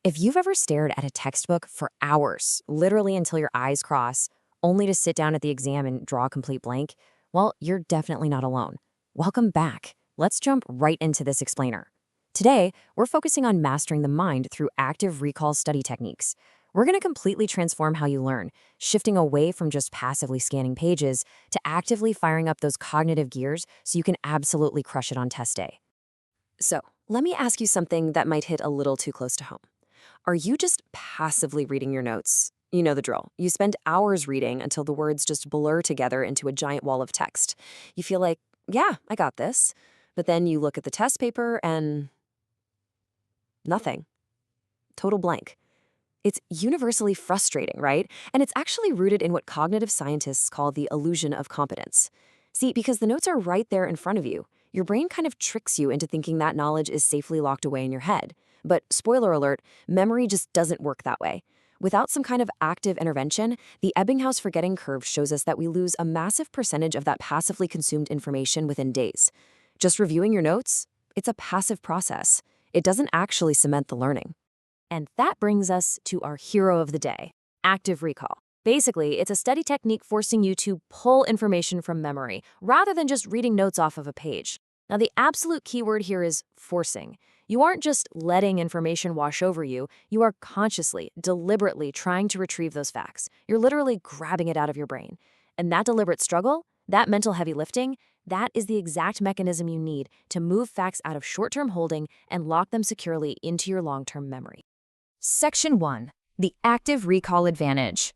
If you've ever stared at a textbook for hours, literally until your eyes cross, only to sit down at the exam and draw a complete blank, well, you're definitely not alone. Welcome back. Let's jump right into this explainer. Today, we're focusing on mastering the mind through active recall study techniques. We're going to completely transform how you learn, shifting away from just passively scanning pages to actively firing up those cognitive gears so you can absolutely crush it on test day. So, let me ask you something that might hit a little too close to home. Are you just passively reading your notes? You know the drill. You spend hours reading until the words just blur together into a giant wall of text. You feel like, yeah, I got this. But then you look at the test paper and nothing. Total blank. It's universally frustrating, right? And it's actually rooted in what cognitive scientists call the illusion of competence. See, because the notes are right there in front of you, your brain kind of tricks you into thinking that knowledge is safely locked away in your head. But spoiler alert, memory just doesn't work that way. Without some kind of active intervention, the Ebbinghaus forgetting curve shows us that we lose a massive percentage of that passively consumed information within days. Just reviewing your notes? It's a passive process. It doesn't actually cement the learning. And that brings us to our hero of the day, active recall. Basically, it's a study technique forcing you to pull information from memory, rather than just reading notes off of a page. Now, the absolute key word here is forcing. You aren't just letting information wash over you, you are consciously, deliberately trying to retrieve those facts. You're literally grabbing it out of your brain. And that deliberate struggle, that mental heavy lifting, that is the exact mechanism you need to move facts out of short-term holding and lock them securely into your long-term memory. Section 1. The active recall advantage.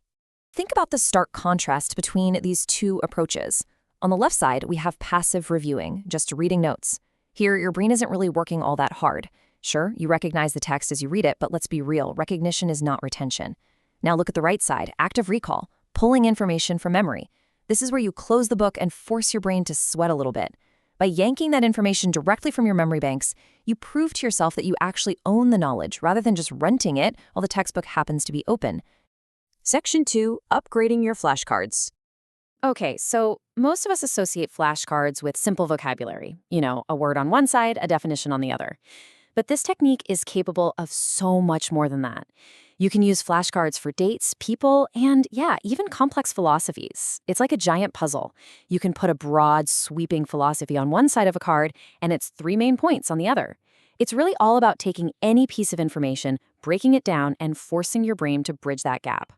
Think about the stark contrast between these two approaches. On the left side, we have passive reviewing, just reading notes. Here, your brain isn't really working all that hard. Sure, you recognize the text as you read it, but let's be real, recognition is not retention. Now look at the right side, active recall, pulling information from memory. This is where you close the book and force your brain to sweat a little bit. By yanking that information directly from your memory banks, you prove to yourself that you actually own the knowledge rather than just renting it while the textbook happens to be open. Section 2, upgrading your flashcards. Okay, so most of us associate flashcards with simple vocabulary. You know, a word on one side, a definition on the other. But this technique is capable of so much more than that. You can use flashcards for dates, people, and yeah, even complex philosophies. It's like a giant puzzle. You can put a broad, sweeping philosophy on one side of a card and its 3 main points on the other. It's really all about taking any piece of information, breaking it down, and forcing your brain to bridge that gap.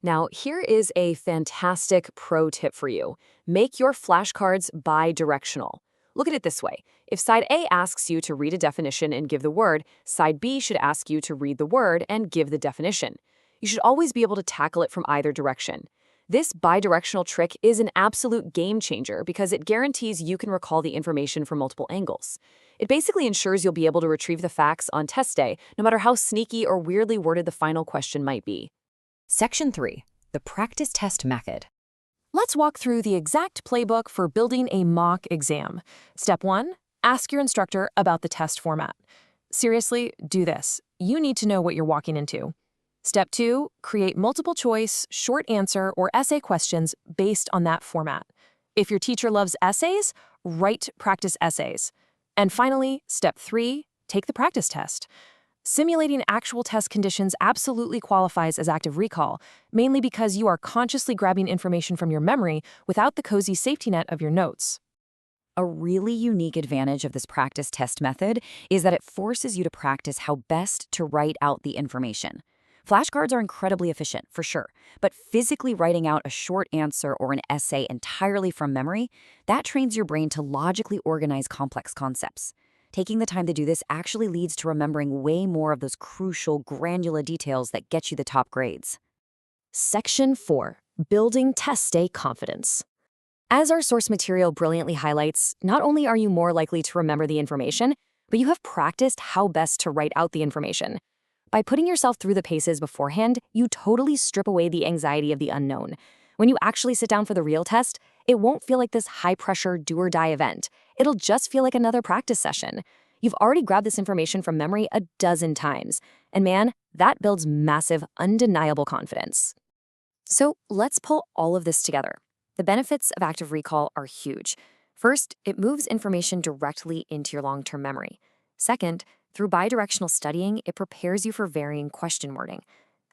Now, here is a fantastic pro tip for you. Make your flashcards bi-directional. Look at it this way. If side A asks you to read a definition and give the word, side B should ask you to read the word and give the definition. You should always be able to tackle it from either direction. This bi-directional trick is an absolute game changer because it guarantees you can recall the information from multiple angles. It basically ensures you'll be able to retrieve the facts on test day, no matter how sneaky or weirdly worded the final question might be. Section 3. The practice test method. Let's walk through the exact playbook for building a mock exam. Step 1. Ask your instructor about the test format. Seriously, do this. You need to know what you're walking into. Step 2. Create multiple choice, short answer, or essay questions based on that format. If your teacher loves essays, write practice essays. And finally, step 3. Take the practice test. Simulating actual test conditions absolutely qualifies as active recall, mainly because you are consciously grabbing information from your memory without the cozy safety net of your notes. A really unique advantage of this practice test method is that it forces you to practice how best to write out the information. Flashcards are incredibly efficient, for sure, but physically writing out a short answer or an essay entirely from memory, that trains your brain to logically organize complex concepts. Taking the time to do this actually leads to remembering way more of those crucial, granular details that get you the top grades. Section 4. Building test day confidence. As our source material brilliantly highlights, not only are you more likely to remember the information, but you have practiced how best to write out the information. By putting yourself through the paces beforehand, you totally strip away the anxiety of the unknown. When you actually sit down for the real test, it won't feel like this high-pressure, do-or-die event. It'll just feel like another practice session. You've already grabbed this information from memory a dozen times. And man, that builds massive, undeniable confidence. So let's pull all of this together. The benefits of active recall are huge. First, it moves information directly into your long-term memory. Second, Through bidirectional studying, it prepares you for varying question wording.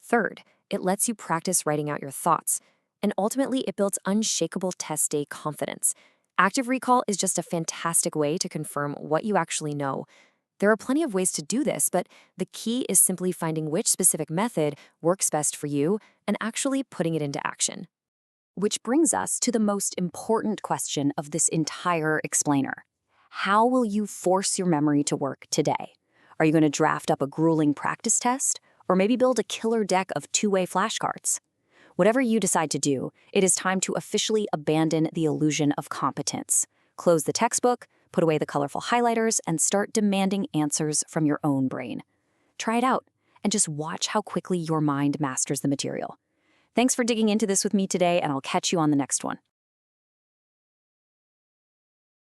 Third, it lets you practice writing out your thoughts. And ultimately, it builds unshakable test day confidence. Active recall is just a fantastic way to confirm what you actually know. There are plenty of ways to do this, but the key is simply finding which specific method works best for you and actually putting it into action. Which brings us to the most important question of this entire explainer. How will you force your memory to work today? Are you going to draft up a grueling practice test? Or maybe build a killer deck of two-way flashcards? Whatever you decide to do, it is time to officially abandon the illusion of competence. Close the textbook, put away the colorful highlighters, and start demanding answers from your own brain. Try it out, and just watch how quickly your mind masters the material. Thanks for digging into this with me today, and I'll catch you on the next one.